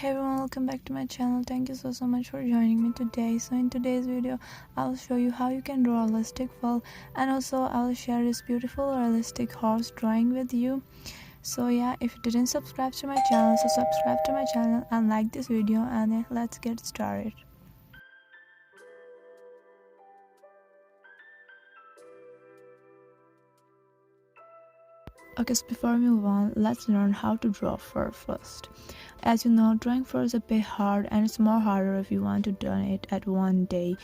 Hey everyone, welcome back to my channel. Thank you so much for joining me today. So in today's video I'll show you how you can draw a realistic foal, and also I'll share this beautiful realistic horse drawing with you. So yeah, if you didn't subscribe to my channel, so subscribe to my channel and like this video, and let's get started. Okay, so before we move on, let's learn how to draw fur first. As you know, drawing fur is a bit hard, and it's more harder if you want to do it at one day.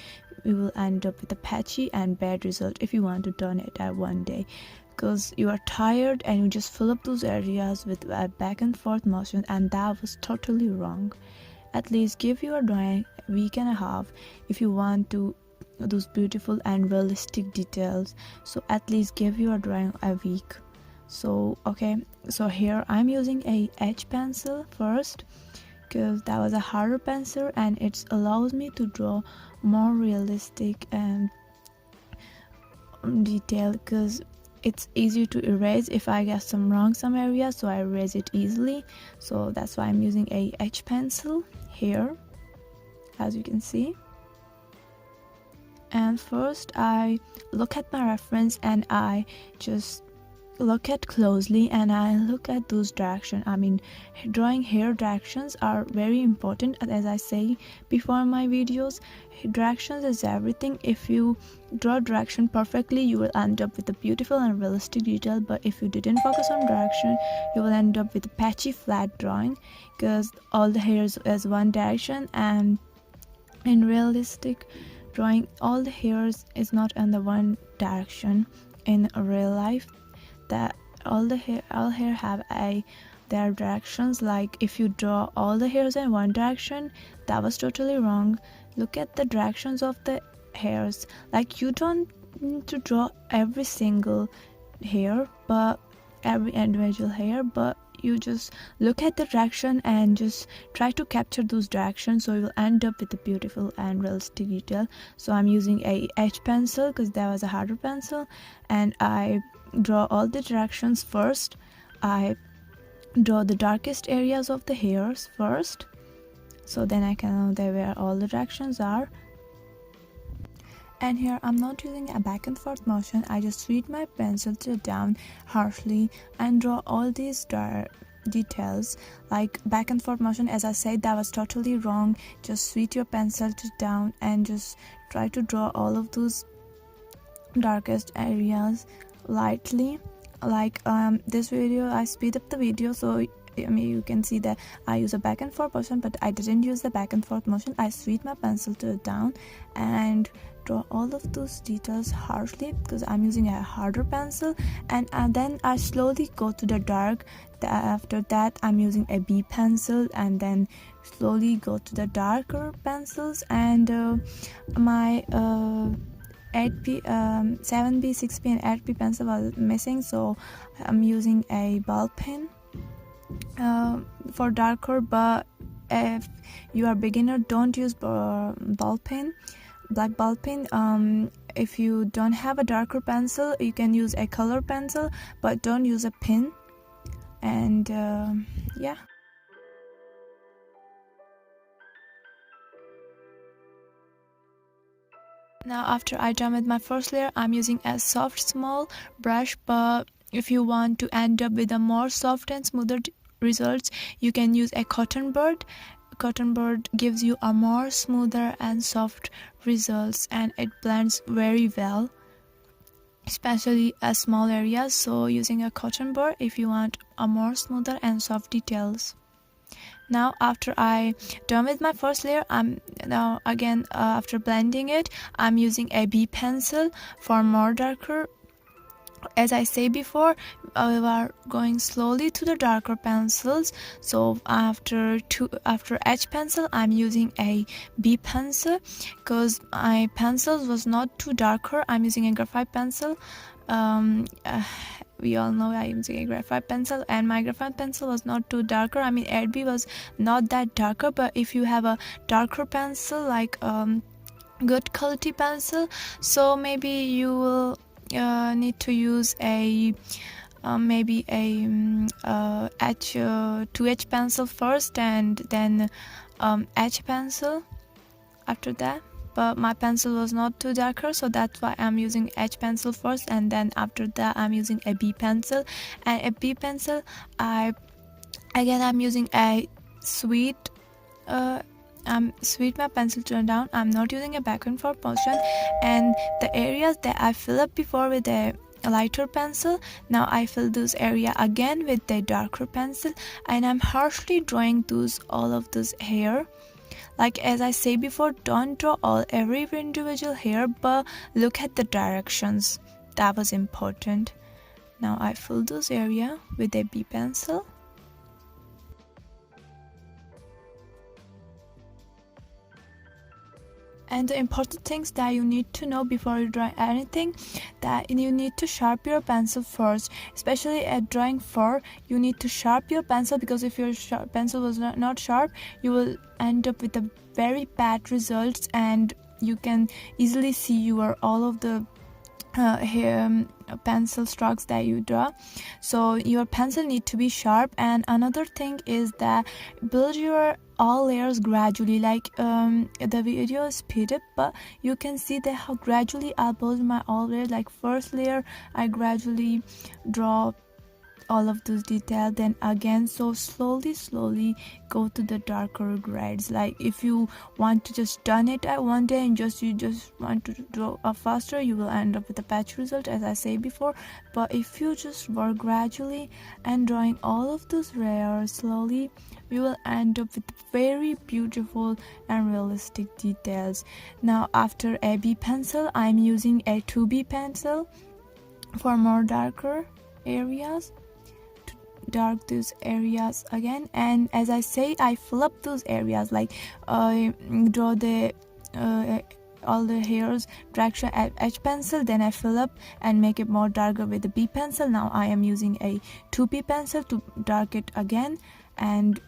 You will end up with a patchy and bad result if you want to done it at one day, because you are tired and you just fill up those areas with a back and forth motion, and that was totally wrong. At least give your drawing a week and a half if you want to those beautiful and realistic details. So at least give your drawing a week. So okay, so here I'm using a H pencil first, because that was a harder pencil and it allows me to draw more realistic and detail, because it's easy to erase if I get some areas, so I erase it easily. So that's why I'm using a H pencil here, as you can see. And first I look at my reference and I just look at closely, and I look at those directions. I mean, drawing hair directions are very important. As I say before in my videos, directions is everything. If you draw direction perfectly, you will end up with a beautiful and realistic detail, but if you didn't focus on direction, you will end up with a patchy flat drawing, because all the hairs is one direction, and in realistic drawing all the hairs is not in the one direction. In real life, that all hair have their directions. Like if you draw all the hairs in one direction, that was totally wrong. Look at the directions of the hairs. Like you don't need to draw every single hair, but every individual hair, but you just look at the direction and just try to capture those directions, so you will end up with a beautiful and realistic detail. So I'm using a H pencil because that was a harder pencil, and I draw all the directions first. I draw the darkest areas of the hairs first, so then I can know where all the directions are. And here I'm not using a back and forth motion. I just sweep my pencil to down harshly and draw all these details. Like back and forth motion, as I said, that was totally wrong. Just sweep your pencil to down and just try to draw all of those darkest areas lightly. Like this video, I speed up the video, so I mean, you can see that I use a back and forth motion, but I didn't use the back and forth motion. I sweep my pencil to down and draw all of those details harshly, because I'm using a harder pencil, and then I slowly go to the dark. After that I'm using a B pencil, and then slowly go to the darker pencils. And my 8B, 7B, 6B and 8B pencil was missing, so I'm using a ball pen for darker. But if you are beginner, don't use ball pen, black ball pen. If you don't have a darker pencil, you can use a color pencil, but don't use a pen. And yeah. Now after I done with my first layer, I'm using a soft small brush, but if you want to end up with a more soft and smoother results, you can use a cotton bud. Cotton bud gives you a more smoother and soft results, and it blends very well, especially a small areas. So using a cotton bud if you want a more smoother and soft details. Now after I done with my first layer, I'm now again after blending it, I'm using a B pencil for more darker. As I say before, we are going slowly to the darker pencils. So after H pencil, I'm using a B pencil, because my pencils was not too darker. I'm using a graphite pencil. We all know I'm using a graphite pencil, and my graphite pencil was not too darker. I mean, 8B was not that darker, but if you have a darker pencil, like good quality pencil, so maybe you will need to use a maybe a H 2H pencil first, and then H pencil after that. But my pencil was not too darker, so that's why I'm using H pencil first, and then after that I'm using a B pencil. And a B pencil, I'm using a sweet sweet my pencil turned down. I'm not using a back and forth motion, and the areas that I fill up before with a lighter pencil, now I fill those area again with the darker pencil, and I'm harshly drawing all of those hair. Like as I say before, don't draw every individual hair, but look at the directions. That was important. Now I fill those area with a B pencil. And the important things that you need to know before you draw anything, that you need to sharpen your pencil first. Especially at drawing fur, you need to sharpen your pencil, because if your pencil was not sharp, you will end up with a very bad results, and you can easily see your all of the hair pencil strokes that you draw. So your pencil need to be sharp. And another thing is that build your all layers gradually. Like the video is speed up, but you can see that how gradually I build my all layers. Like first layer I gradually draw all of those details, then again so slowly go to the darker grades. Like if you want to just done it at one day and you just want to draw faster, you will end up with a patch result, as I say before. But if you just work gradually and drawing all of those layers slowly, you will end up with very beautiful and realistic details. Now after a B pencil, I'm using a 2B pencil for more darker areas, dark those areas again. And as I say, I fill up those areas. Like I draw the all the hairs direction at H pencil, then I fill up and make it more darker with the B pencil. Now I am using a 2B pencil to dark it again, and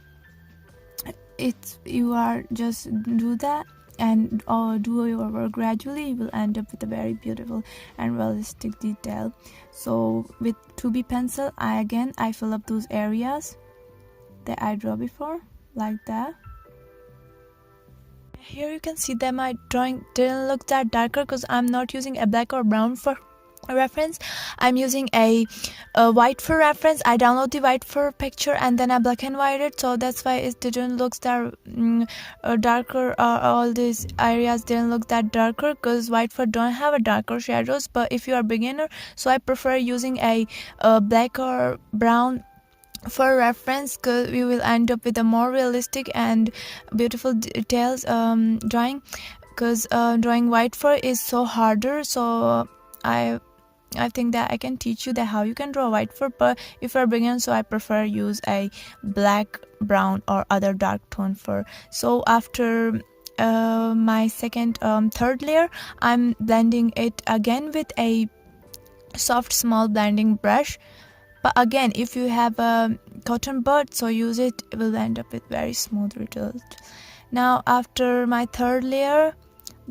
you are just do that and do your work gradually, you will end up with a very beautiful and realistic detail. So with 2B pencil, I fill up those areas that I draw before, like that. Here you can see that my drawing didn't look that darker because I'm not using a black or brown for reference. I'm using a white for reference. I download the white for picture and then I black and white it, so that's why it didn't look that darker. All these areas didn't look that darker because white for don't have a darker shadows. But if you are beginner, so I prefer using a black or brown for reference, because we will end up with a more realistic and beautiful details drawing, because drawing white fur is so harder. So I think that I can teach you that how you can draw white fur, but if you're beginner, so I prefer use a black, brown or other dark tone fur. So after my third layer, I'm blending it again with a soft small blending brush. But again, if you have a cotton bud, so use it, it will end up with very smooth result. Now after my third layer,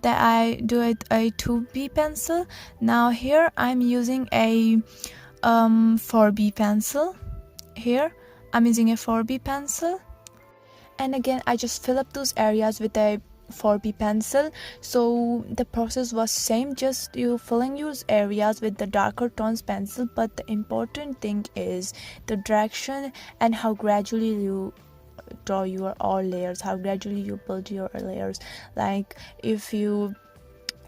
that I do it a 2B pencil. Now here I'm using a 4B pencil. Here I'm using a 4B pencil, and again I just fill up those areas with a 4B pencil. So the process was same, just you filling those areas with the darker tones pencil, but the important thing is the direction and how gradually you draw your all layers, how gradually you build your layers. Like if you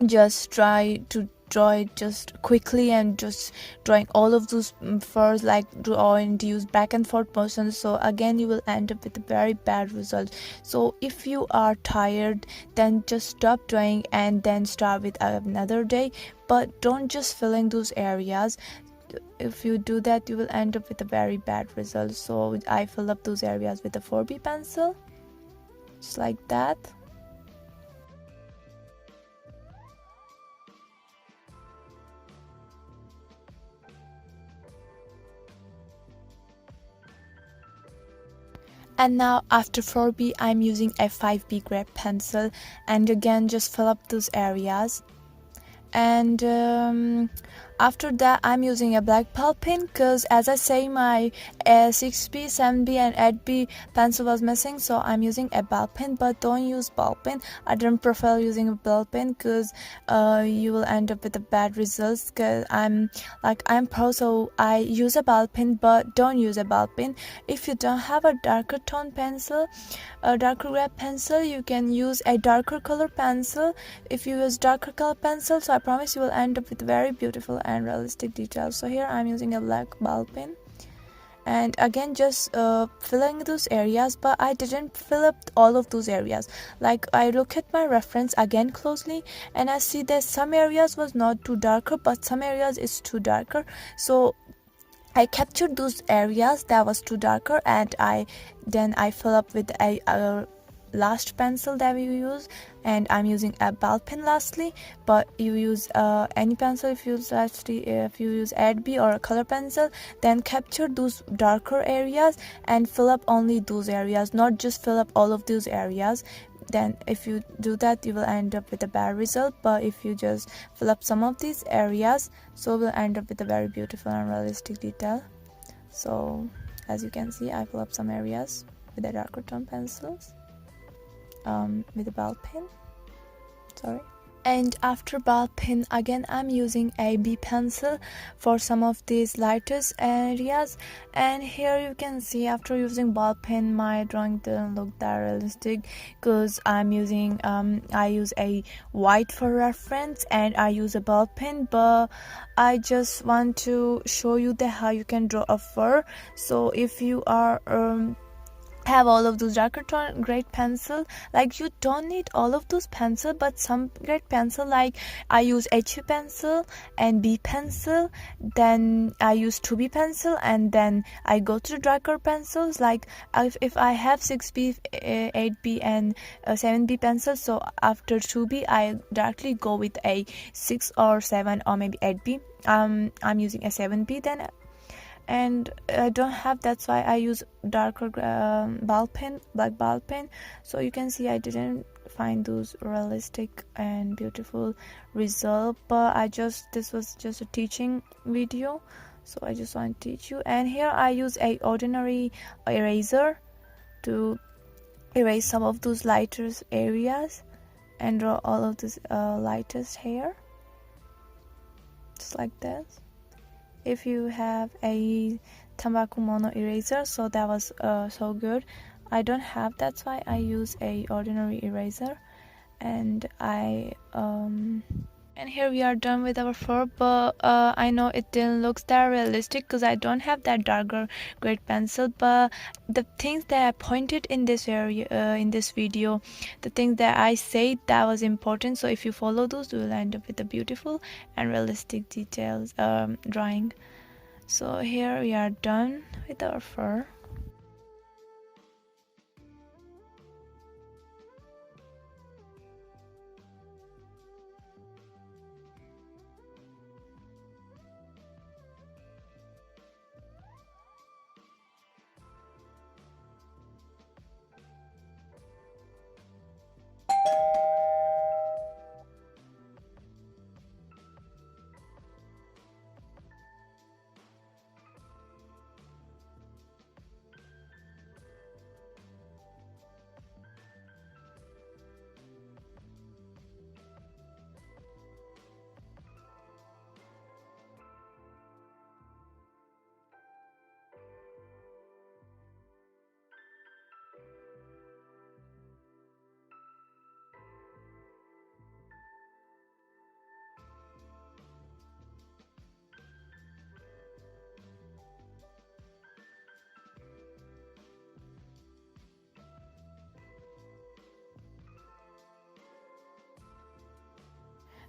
just try to draw it just quickly and just drawing all of those furs, like draw and use back and forth motions, so again you will end up with a very bad result. So if you are tired, then just stop drawing and then start with another day, but don't just filling those areas. If you do that, you will end up with a very bad result. So I fill up those areas with a 4B pencil, just like that. And now after 4B, I'm using a 5B grape pencil, and again just fill up those areas. And After that, I'm using a black ball pen because, as I say, my 6B, 7B and 8B pencil was missing, so I'm using a ball pen. But don't use ball pen. I don't prefer using a ball pen because you will end up with the bad results, because I'm pro, so I use a ball pen. But don't use a ball pen. If you don't have a darker tone pencil, a darker gray pencil, you can use a darker color pencil. If you use darker color pencil, so I promise you will end up with very beautiful and realistic details. So here I'm using a black ball pen, and again just filling those areas, but I didn't fill up all of those areas. Like, I look at my reference again closely, and I see that some areas was not too darker, but some areas is too darker, so I captured those areas that was too darker, and then I fill up with a last pencil that we use, and I'm using a ball pen lastly. But you use any pencil. If you use 8B or a color pencil, then capture those darker areas and fill up only those areas, not just fill up all of those areas. Then if you do that, you will end up with a bad result. But if you just fill up some of these areas, so we'll end up with a very beautiful and realistic detail. So as you can see, I fill up some areas with the darker tone pencils, with a ball pen, and after ball pen, again I'm using a B pencil for some of these lightest areas. And here you can see, after using ball pen, my drawing didn't look that realistic, because I use a white for reference, and I use a ball pen. But I just want to show you that how you can draw a fur. So if you are have all of those darker tone great pencil, like, you don't need all of those pencil, but some great pencil, like I use HB pencil and B pencil, then I use 2B pencil, and then I go to the darker pencils. Like, if I have 6B, 8B and 7B pencil, so after 2B I directly go with a 6 or 7 or maybe 8B. I'm using a 7B then, and I don't have, that's why I use darker ball pen, black ball pen. So you can see I didn't find those realistic and beautiful result, but this was just a teaching video, so I just want to teach you. And here I use a ordinary eraser to erase some of those lighter areas and draw all of this lightest hair, just like this. If you have a Tambaku mono eraser, so that was so good. I don't have, that's why I use a ordinary eraser. And and here we are done with our fur. But I know it didn't look that realistic because I don't have that darker great pencil. But the things that I pointed in this area, in this video, the things that I said, that was important. So if you follow those, you will end up with a beautiful and realistic details drawing. So here we are done with our fur.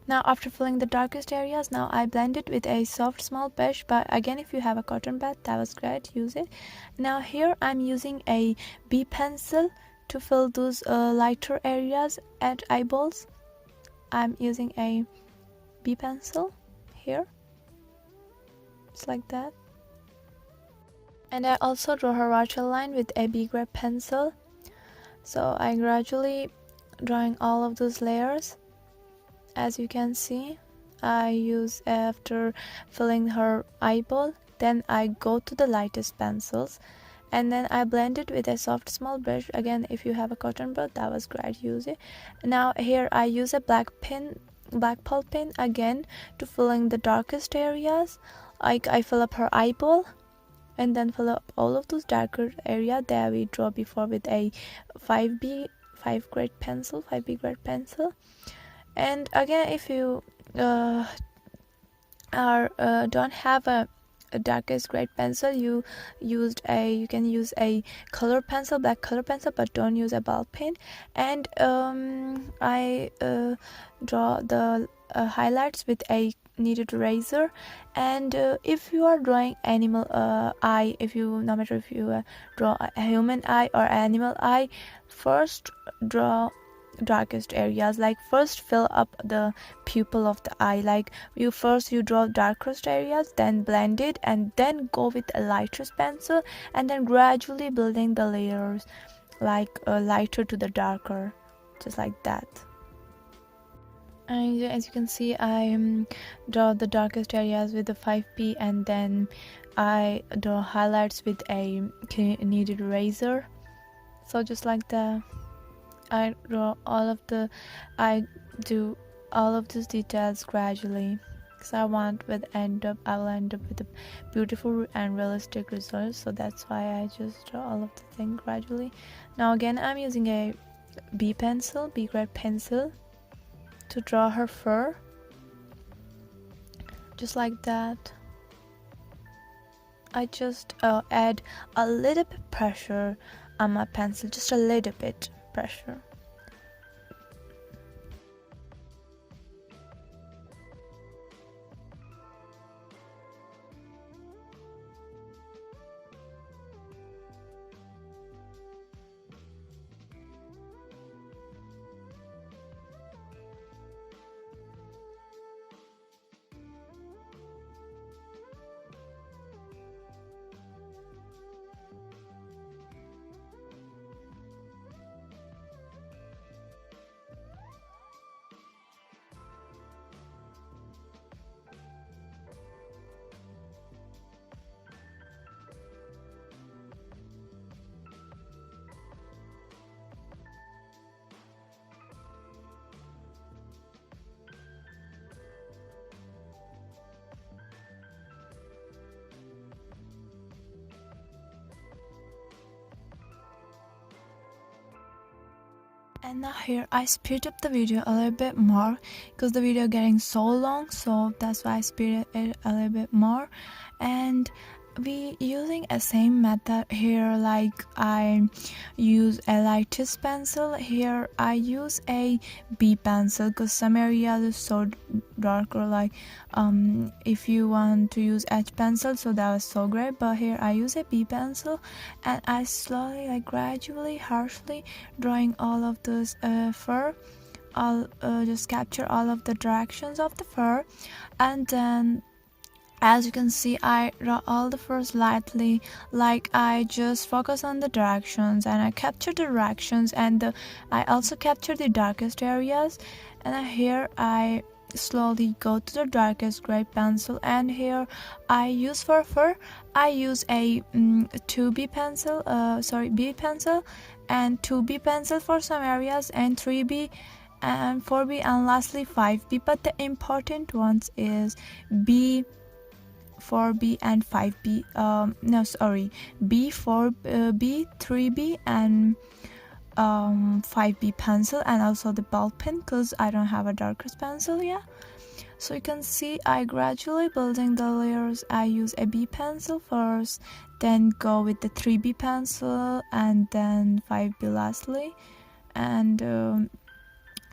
Now after filling the darkest areas, now I blend it with a soft small brush. But again, if you have a cotton pad, that was great, use it. Now here I'm using a B pencil to fill those lighter areas at eyeballs. I'm using a B pencil here, just like that. And I also draw a horizontal line with a B grade pencil. So I gradually drawing all of those layers. As you can see, I use after filling her eyeball. Then I go to the lightest pencils, and then I blend it with a soft small brush. Again, if you have a cotton bud, that was great, use it. Now here I use a black ball pen again to fill in the darkest areas. Like I fill up her eyeball and then fill up all of those darker area that we draw before with a 5B 5B grade pencil. And again, if you don't have a darkest grade pencil, you can use a color pencil, black color pencil, but don't use a ball pen. And I draw the highlights with a kneaded razor. And if you are drawing animal eye, no matter if you draw a human eye or animal eye, first draw darkest areas. Like first fill up the pupil of the eye. Like you draw darkest areas, then blend it, and then go with a lightest pencil, and then gradually building the layers, like lighter to the darker, just like that. And as you can see, I draw the darkest areas with the 5B, and then I draw highlights with a kneaded razor. So just like that, I do all of these details gradually, because I will end up with a beautiful and realistic result. So that's why I just draw all of the things gradually. Now again, I'm using a B grade pencil to draw her fur, just like that. I just add a little bit pressure on my pencil, just a little bit pressure. And now here I speed up the video a little bit more, because the video getting so long, so that's why I speed it a little bit more. And we using a same method here. Like I use a lightest pencil. Here I use a B pencil, because some areas is so darker. Like if you want to use H pencil, so that was so great, but here I use a B pencil, and I slowly, like gradually, harshly drawing all of this fur. I'll just capture all of the directions of the fur, and then as you can see, I draw all the furs lightly. Like I just focus on the directions, and I capture the directions, and I also capture the darkest areas. And here I slowly go to the darkest grade pencil, and here I use for fur, I use a 2B pencil, B pencil, and 2B pencil for some areas, and 3B and 4B, and lastly 5B. But the important ones is B, 4B and 5B. B, 3B and 5B pencil, and also the ball pen, because I don't have a darkest pencil yet. So you can see I gradually building the layers. I use a B pencil first, then go with the 3B pencil, and then 5B lastly, and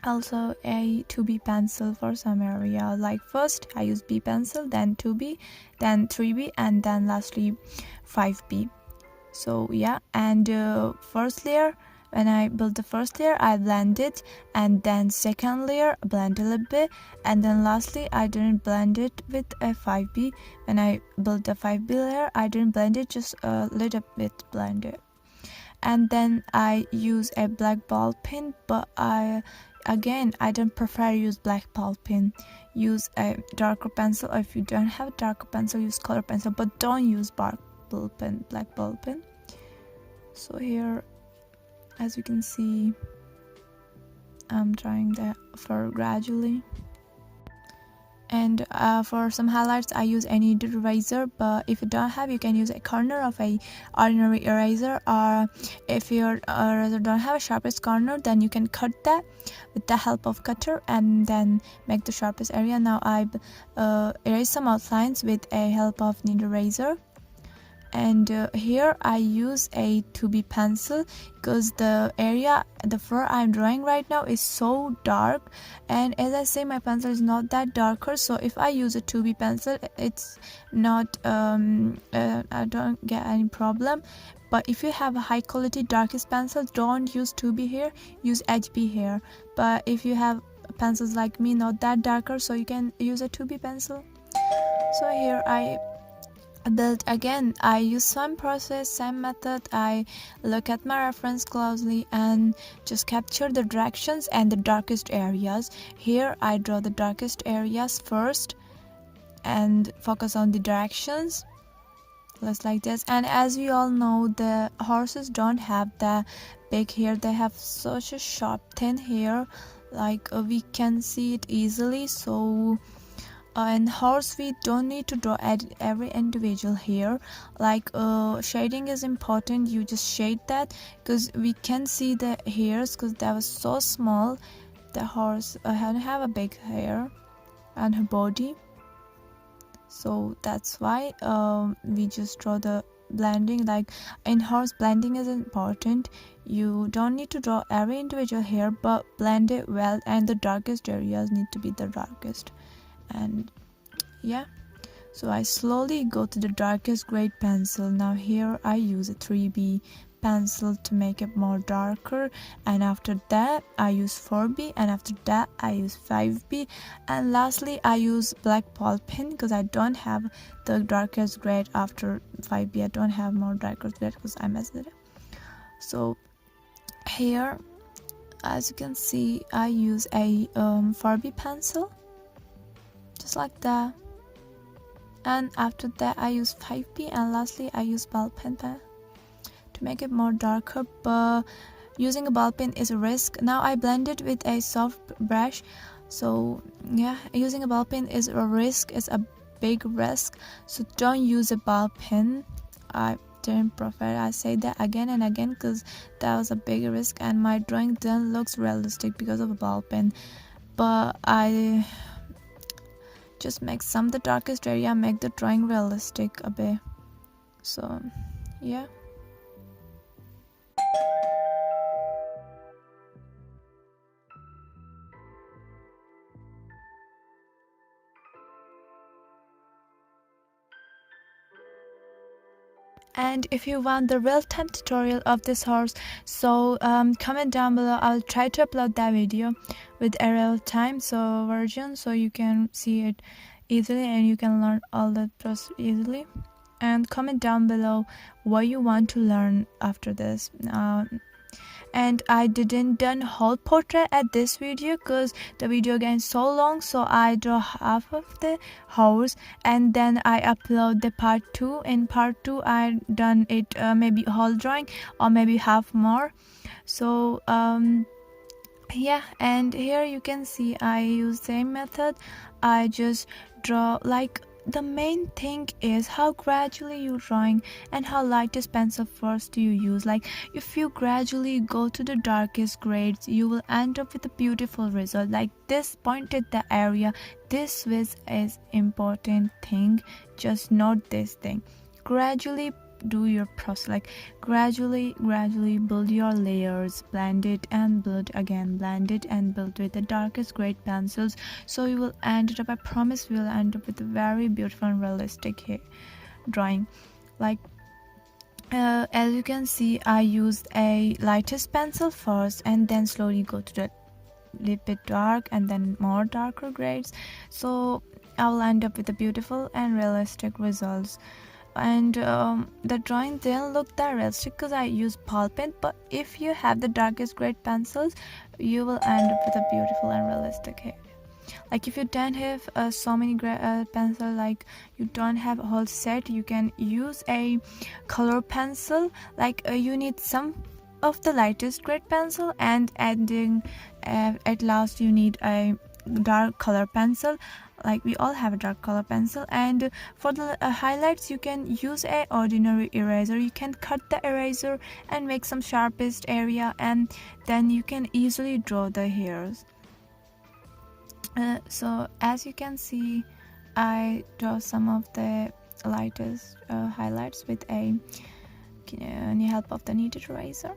also a 2B pencil for some area. Like first I use B pencil, then 2B, then 3B, and then lastly 5B. So yeah, and first layer, when I build the first layer, I blend it, and then second layer blend a little bit, and then lastly I didn't blend it with a 5B. When I built the 5B layer, I didn't blend it, just a little bit blend it. And then I use a black ball pen, but I again, I don't prefer use black ball pen. Use a darker pencil, or if you don't have a darker pencil, use color pencil, but don't use black ball pen. So here, as you can see, I'm drawing the fur gradually. And for some highlights, I use any eraser, but if you don't have, you can use a corner of a ordinary eraser, or if your eraser don't have a sharpest corner, then you can cut that with the help of cutter and then make the sharpest area. Now I erase some outlines with a help of needle eraser. And here I use a 2B pencil because the fur I'm drawing right now is so dark, and as I say, my pencil is not that darker, so if I use a 2B pencil, it's not I don't get any problem. But if you have a high quality darkest pencil, don't use 2B here, use HB here. But if you have pencils like me, not that darker, so you can use a 2B pencil. So here I build again. I use same process, same method. I look at my reference closely and just capture the directions and the darkest areas. Here I draw the darkest areas first and focus on the directions, just like this. And as we all know, the horses don't have the big hair, they have such a sharp thin hair, like we can see it easily. So in horse we don't need to draw at every individual hair, like shading is important. You just shade that because we can see the hairs because that was so small. The horse have a big hair on her body, so that's why we just draw the blending. Like in horse, blending is important. You don't need to draw every individual hair, but blend it well, and the darkest areas need to be the darkest. And yeah, so I slowly go to the darkest grade pencil. Now here I use a 3B pencil to make it more darker, and after that I use 4B, and after that I use 5B, and lastly I use black ball pen because I don't have the darkest grade after 5B. I don't have more darker grade because I messed it up. So here, as you can see, I use a 4B pencil, just like that, and after that I use 5B, and lastly I use ball pen to make it more darker. But using a ball pen is a risk. Now I blend it with a soft brush. So yeah, using a ball pen is a risk, it's a big risk, so don't use a ball pen. I didn't prefer, I say that again and again because that was a big risk, and my drawing then looks realistic because of a ball pen. But I just make some the darkest area, make the drawing realistic a bit. So yeah. And if you want the real-time tutorial of this horse, so comment down below. I'll try to upload that video with a real-time version, so you can see it easily and you can learn all the process easily. And comment down below what you want to learn after this. And I didn't done whole portrait at this video because the video getting so long, so I draw half of the horse and then I upload the part 2. In part 2 I done it maybe whole drawing or maybe half more. So yeah, and here you can see I use same method. I just draw, like, the main thing is how gradually you're drawing and how lightest pencil first do you use. Like if you gradually go to the darkest grades, you will end up with a beautiful result. Like this pointed the area, this is important thing, just note this thing. Gradually do your process, like gradually build your layers, blend it and build again, blend it and build with the darkest grade pencils, so you will end up, I promise you will end up with a very beautiful and realistic drawing. Like as you can see, I used a lightest pencil first and then slowly go to the little bit dark and then more darker grades, so I will end up with a beautiful and realistic results. and the drawing didn't look that realistic because I used ball pen. But if you have the darkest grade pencils, you will end up with a beautiful and realistic hair. Like if you don't have so many pencil, like you don't have a whole set, you can use a color pencil. Like you need some of the lightest grade pencil, and ending at last you need a dark color pencil. Like we all have a dark color pencil. And for the highlights, you can use a ordinary eraser. You can cut the eraser and make some sharpest area, and then you can easily draw the hairs. So as you can see, I draw some of the lightest highlights with a help of the kneaded eraser.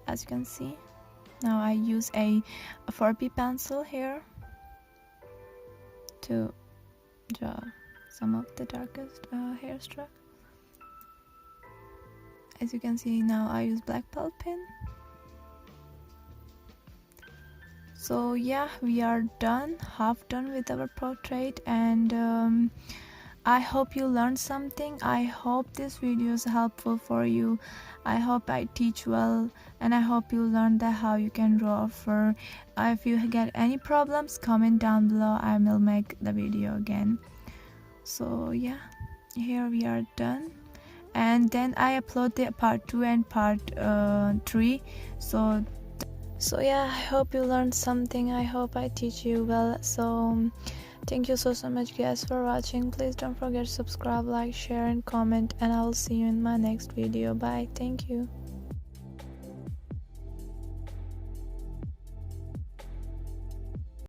As you can see, now I use a 4B pencil here to draw some of the darkest hair stroke. As you can see, now I use black ball pen. So yeah, we are done, half done with our portrait, and I hope you learned something. I hope this video is helpful for you. I hope I teach well, and I hope you learn that how you can draw a fur. If you get any problems, comment down below. I will make the video again. So yeah, here we are done, and then I upload the part 2 and part 3. So yeah, I hope you learned something. I hope I teach you well. So thank you so much guys for watching. Please don't forget to subscribe, like, share and comment, and I will see you in my next video. Bye. Thank you.